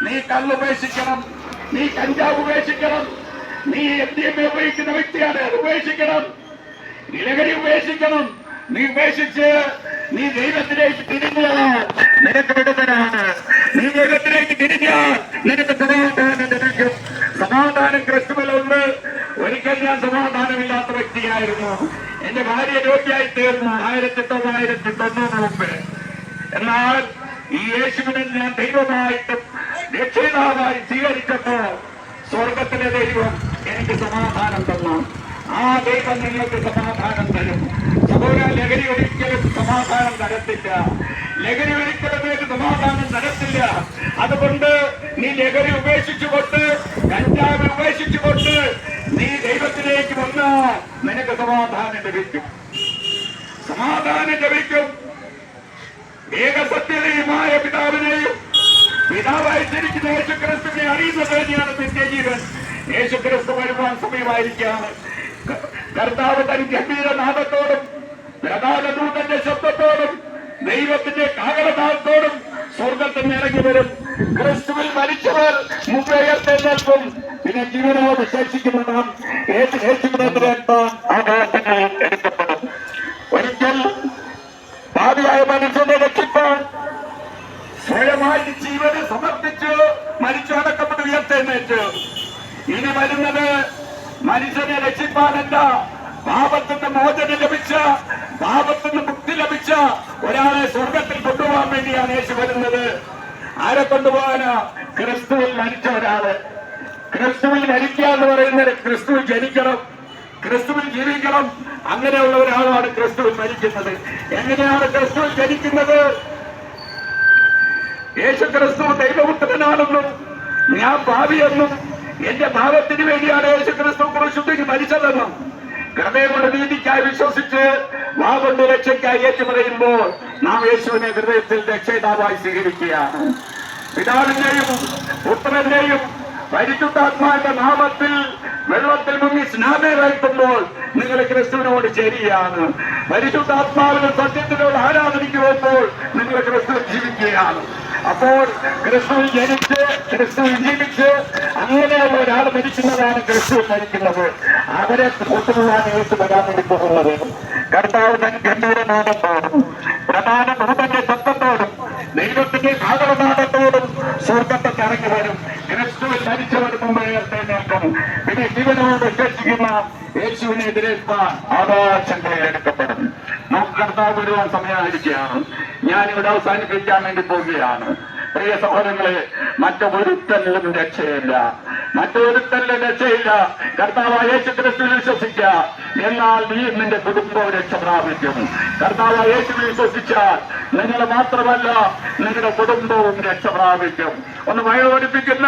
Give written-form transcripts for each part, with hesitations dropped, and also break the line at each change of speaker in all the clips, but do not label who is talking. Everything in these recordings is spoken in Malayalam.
നീ കള്ളുപേക്ഷിക്കണം, നീ കഞ്ചാവ് ഉപേക്ഷിക്കണം, നീ MDMA ഉപയോഗിക്കുന്ന വ്യക്തിയാണ്, അത് ഉപേക്ഷിക്കണം, ലഹരി ഉപേക്ഷിക്കണം. നീ ഉപേക്ഷിച്ച് നീ ദൈവത്തിലേക്ക് തിരിഞ്ഞാൽ നിനക്ക് വിടുതലാണ്. നീ ദൈവത്തിലേക്ക് തിരിഞ്ഞാൽ നിനക്ക് സമാധാനം ലഭിക്കും. സമാധാനം ക്രിസ്തുവിലുണ്ട്. ഒരിക്കൽ ഞാൻ സമാധാനമില്ലാത്ത വ്യക്തിയായിരുന്നു. എന്റെ ഭാര്യ രോഗിയായി തീർന്നു 1990 മുമ്പ്. എന്നാൽ ഈ യേശുവിനെ ഞാൻ ദൈവമായിട്ടും രക്ഷിതാവായി സ്വീകരിച്ചപ്പോ സ്വർഗത്തിലെ ദൈവം എനിക്ക് സമാധാനം തന്നു. ആ ദൈവം നിങ്ങൾക്ക് സമാധാനം തരും. സഹോദര, ലഹരി ഒരിക്കലും സമാധാനം തരത്തില്ല. ലഹരി ഒരിക്കലും നിങ്ങൾക്ക് സമാധാനം തരത്തില്ല. അതുകൊണ്ട് നീ ലഹരി ഉപേക്ഷിച്ചുകൊണ്ട്, കഞ്ചാവ് ഉപേക്ഷിച്ചുകൊണ്ട് നീ ദൈവത്തിലേക്ക് വന്നാൽ നിനക്ക് സമാധാനം ലഭിക്കും. സമാധാനം ലഭിക്കും. ഏകസത്യതയുമായ പിതാവിനെയും പിതാവായി തിരിക്കുന്ന യേശുക്രിസ്തുവിനെ അറിയുന്നത് തന്നെയാണ് നിത്യജീവൻ. യേശുക്രിസ്തു വരുവാൻ സമയമായിരിക്കുകയാണ്. കർത്താവ് തൻ ഗംഭീരനാദത്തോടും പ്രധാന ദൂതന്റെ ശബ്ദത്തോടും ദൈവത്തിന്റെ കാഹളനാദത്തോടും സ്വർഗത്തിൽ ഇറങ്ങി വരും. ക്രിസ്തുവിൽ മരിച്ചവർ മുമ്പേൽക്കും. പിന്നെ ജീവനോട് ശേഷിക്കുന്ന നാം എടുക്കപ്പെടും. ഒരിക്കൽ ഭാവിയായ മനുഷ്യനെ രക്ഷിപ്പാൻ സ്വയമായി ജീവന് സമർപ്പിച്ച് മരിച്ചു അടക്കപ്പെട്ട് ഉയർത്തെഴുന്നേറ്റ് ഇനി വരുന്നത് മനുഷ്യനെ രക്ഷിപ്പാനല്ല, പാപത്തിന് മോചനം ലഭിച്ച, പാപത്തിന് മുക്തി ലഭിച്ച ഒരാളെ സ്വർഗത്തിൽ കൊണ്ടുപോകാൻ വേണ്ടിയാണ് യേശു വരുന്നത്. ആരെ കൊണ്ടുപോകാനാ? ക്രിസ്തുവിൽ മരിച്ച ഒരാള്. ക്രിസ്തുവിൽ മരിക്കുക എന്ന് പറയുന്നത് ക്രിസ്തുവിൽ ജനിക്കണം, ക്രിസ്തുവിൽ ജീവിക്കണം. അങ്ങനെയുള്ള ഒരാളാണ് ക്രിസ്തുവിൽ മരിക്കുന്നത്. എങ്ങനെയാണ് ക്രിസ്തുവിൽ ജനിക്കുന്നത്? യേശു ക്രിസ്തു ദൈവപുത്രനാണെന്നും ഞാൻ പാപിയെന്നും എന്റെ പാപത്തിന് വേണ്ടിയാണ് യേശു ക്രിസ്തു ക്രൂശിൽ മരിച്ചതെന്നും ഹൃദയമുള്ള നീതിക്കായി വിശ്വസിച്ച് വാഗൊണ്ട് രക്ഷയ്ക്കായി ഏറ്റു പറയുമ്പോൾ നാം യേശുവിനെ ഹൃദയത്തിൽ രക്ഷയിതാവായി സ്വീകരിക്കുകയാണ്. പിതാവിന്റെയും പുത്രന്റെയും പരിശുദ്ധാത്മാവിന്റെ നാമത്തിൽ വെള്ളത്തിൽ മുങ്ങി സ്നാനമേൽക്കുമ്പോൾ നിങ്ങൾ ക്രിസ്തുവിനോട് ചേരുകയാണ്. പരിശുദ്ധാത്മാവിന് സത്യത്തിനോട് ആരാധനയ്ക്ക് പോകുമ്പോൾ നിങ്ങൾ ക്രിസ്തു ജീവിക്കുകയാണ്. അപ്പോൾ ക്രിസ്തുവിൽ ജനിച്ച് ക്രിസ്തുവിൽ ജീവിച്ച് അങ്ങനെയുള്ള ഒരാൾ മരിക്കുന്നതാണ് ക്രിസ്തുവിൽ മരിക്കുന്നത്. അവരെ കൊണ്ടുപോകാൻ യേശു വരാൻ വേണ്ടി പോകുന്നത്. കർത്താവ് തൻ ഗംഭീരനാദത്തോടും പ്രധാന ദൂതന്റെ ശബ്ദത്തോടും ദൈവത്തിന്റെ കാഹളനാദത്തോടും സ്വർഗത്തിൽ ഇറങ്ങി വരും. ക്രിസ്തുവിൽ മരിച്ചവർ മുമ്പ് എഴുന്നേൽക്കും. പിന്നെ ജീവനോട് ശേഷിക്കുന്ന യേശുവിനെ എതിരേൽപ്പാൻ ആകാശങ്ങൾ എടുക്കപ്പെടും. നമുക്ക് കർത്താവ് വരുവാൻ സമയമായിരിക്കുകയാണ്. ഞാനിവിടെ അവസാനിപ്പിക്കാൻ വേണ്ടി പോവുകയാണ്. പ്രിയ സഹോദരങ്ങളെ, മറ്റൊരുത്തലിലും രക്ഷയില്ല, മറ്റൊരുത്തലിലും രക്ഷയില്ല. കർത്താവായ യേശു ക്രിസ്തുവിൽ വിശ്വസിക്കുക, എന്നാൽ നീ നിന്റെ കുടുംബവും രക്ഷ പ്രാപിക്കും. കർത്താവായ യേശുവിൽ വിശ്വസിച്ചാൽ നിങ്ങൾ മാത്രമല്ല നിങ്ങളുടെ കുടുംബവും രക്ഷ പ്രാപിക്കും. ഒന്ന് വയോടിപ്പിക്കുന്ന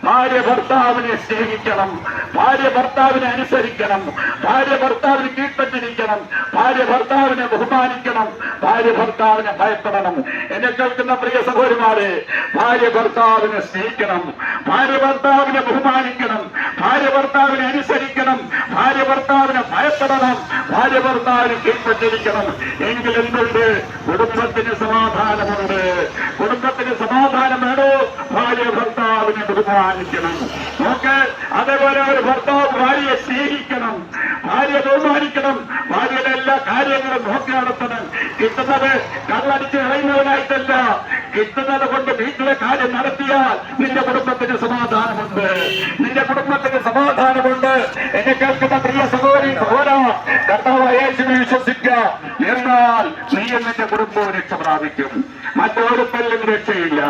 ഭാര്യ ഭർത്താവിനെ സ്നേഹിക്കണം, ഭാര്യ ഭർത്താവിനെ അനുസരിക്കണം, ഭാര്യ ഭർത്താവിന് കീഴ്പ്പെട്ടിരിക്കണം, ഭാര്യ ഭർത്താവിനെ ബഹുമാനിക്കണം, ഭാര്യ ഭർത്താവിനെ ഭയപ്പെടണം. എന്നെ കേൾക്കുന്ന പ്രിയ സഹോദരിമാരെ, ഭാര്യ ഭർത്താവിനെ സ്നേഹിക്കണം, ഭാര്യ ഭർത്താവിനെ ബഹുമാനിക്കണം, ഭാര്യ ഭർത്താവിനെ അനുസരിക്കണം, ഭാര്യ ഭർത്താവിനെ ഭയപ്പെടണം, ഭാര്യ ഭർത്താവിന് കീഴ്പ്പെട്ടിരിക്കണം. എങ്കിൽ എന്തുണ്ട്? കുടുംബത്തിന് സമാധാനമുണ്ട്. കുടുംബത്തിന് സമാധാനം വേണോ? ഭാര്യ ഭർത്താവിനെ ബഹുമാനിക്കണം. നോക്ക്, അതേപോലെ ഒരു ഭർത്താവ് ഭാര്യയെ സ്നേഹിക്കണം, ഭാര്യയെ ബഹുമാനിക്കണം, ഭാര്യയുടെ എല്ലാ കാര്യങ്ങളും നോക്കി നടത്തണം. കിട്ടുന്നത് കള്ളടിച്ച് കളയുന്നവനായിട്ടല്ല, കിട്ടുന്നത് കൊണ്ട് വീട്ടിലെ കാര്യം നടത്തിയാൽ നിന്റെ കുടുംബത്തിന് സമാധാനമുണ്ട്, നിന്റെ കുടുംബത്തിന് സമാധാനമുണ്ട്. എന്നെ കേൾക്കുന്ന പ്രിയ സഹോദരി സഹോദര, കർത്താവായ യേശുവിനെ വിശ്വസിക്കുക, എന്നാൽ നീ നിന്റെ കുടുംബവും രക്ഷ പ്രാപിക്കും. മറ്റൊരുത്തലും രക്ഷയില്ല.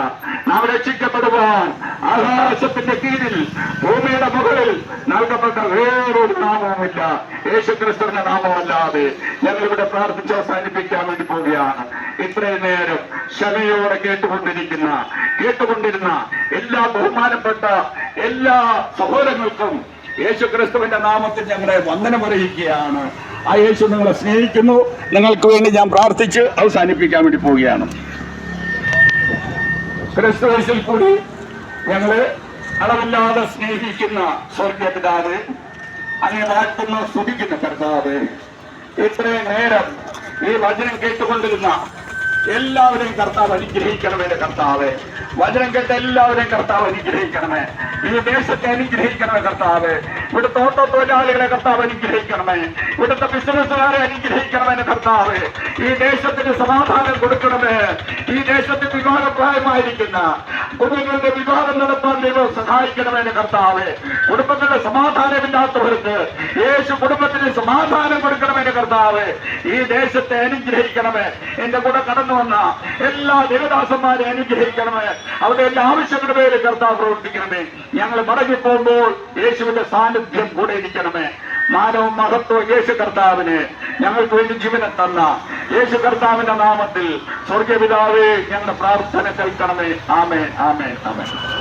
നാം രക്ഷിക്കപ്പെടുവാൻ ആകാശത്തിന്റെ കീഴിൽ ഭൂമിയുടെ മുകളിൽ നൽകപ്പെട്ട വേറൊരു നാമവുമില്ല, യേശുക്രിസ്തുവിന്റെ നാമമല്ലാതെ. ഞങ്ങളിവിടെ പ്രാർത്ഥിച്ച് അവസാനിപ്പിക്കാൻ വേണ്ടി പോവുകയാണ്. ഇത്രയും നേരം ക്ഷമയോടെ കേട്ടുകൊണ്ടിരുന്ന എല്ലാ ബഹുമാനപ്പെട്ട എല്ലാ സഹോദരങ്ങൾക്കും യേശുക്രിസ്തുവിന്റെ നാമത്തിൽ ഞങ്ങളെ വന്ദനം അറിയിക്കുകയാണ്. ആ യേശു നിങ്ങളെ സ്നേഹിക്കുന്നു. നിങ്ങൾക്ക് വേണ്ടി ഞാൻ പ്രാർത്ഥിച്ച് അവസാനിപ്പിക്കാൻ വേണ്ടി പോവുകയാണ്. ക്രിസ്തുവിൽ കൂടി ഞങ്ങളെ അളവില്ലാതെ സ്നേഹിക്കുന്ന സ്വർഗീയ പിതാവ്, അങ്ങനെ വാഴ്ത്തുന്ന സ്തുതിക്കുന്ന കർത്താവ്, ഇത്രയും നേരം ഈ വചനം കേട്ടുകൊണ്ടിരുന്ന എല്ലാവരെയും കർത്താവ് അനുഗ്രഹിക്കണമേ കർത്താവ്. വചനം കേട്ട എല്ലാവരെയും കർത്താവ് അനുഗ്രഹിക്കണമേ. ഈ ദേശത്തെ അനുഗ്രഹിക്കണമേ കർത്താവ്. ഇവിടുത്തെ ഓട്ടോ തൊഴിലാളികളെ കർത്താവ് അനുഗ്രഹിക്കണമേ. ഇവിടുത്തെ ബിസിനസ്സുകാരെ അനുഗ്രഹിക്കണമേ കർത്താവ്. ഈ ദേശത്തിന് സമാധാനം കൊടുക്കണമേ. ഈ ദേശത്ത് വിവാഹപ്രായമായിരിക്കുന്ന കുടുംബങ്ങളുടെ വിവാഹം നടത്താൻ ദൈവം സഹായിക്കണമേ കർത്താവ്. കുടുംബങ്ങളുടെ സമാധാനമില്ലാത്തവർക്ക് യേശു കുടുംബത്തിന് സമാധാനം കൊടുക്കണമേ കർത്താവ്. ഈ ദേശത്തെ അനുഗ്രഹിക്കണമേ. എന്റെ കൂടെ കടന്നു വന്ന എല്ലാ ദേവദാസന്മാരെ അനുഗ്രഹിക്കണമേ. അവരുടെ എല്ലാ ആവശ്യങ്ങളുടെ പേര് കർത്താവ് പ്രവർത്തിക്കണമേ. ഞങ്ങൾ മടങ്ങിപ്പോകുമ്പോൾ യേശുവിന്റെ സാന്നിധ്യം കൂടെ ഇരിക്കണമേ. മാനവും മഹത്വവും യേശു കർത്താവിന് ഞങ്ങൾക്ക് വേണ്ടി ജീവനെ തന്ന യേശു കർത്താവിന്റെ നാമത്തിൽ സ്വർഗപിതാവേ ഞങ്ങളുടെ പ്രാർത്ഥന കേൾക്കണമേ. ആമേൻ, ആമേൻ, ആമേൻ.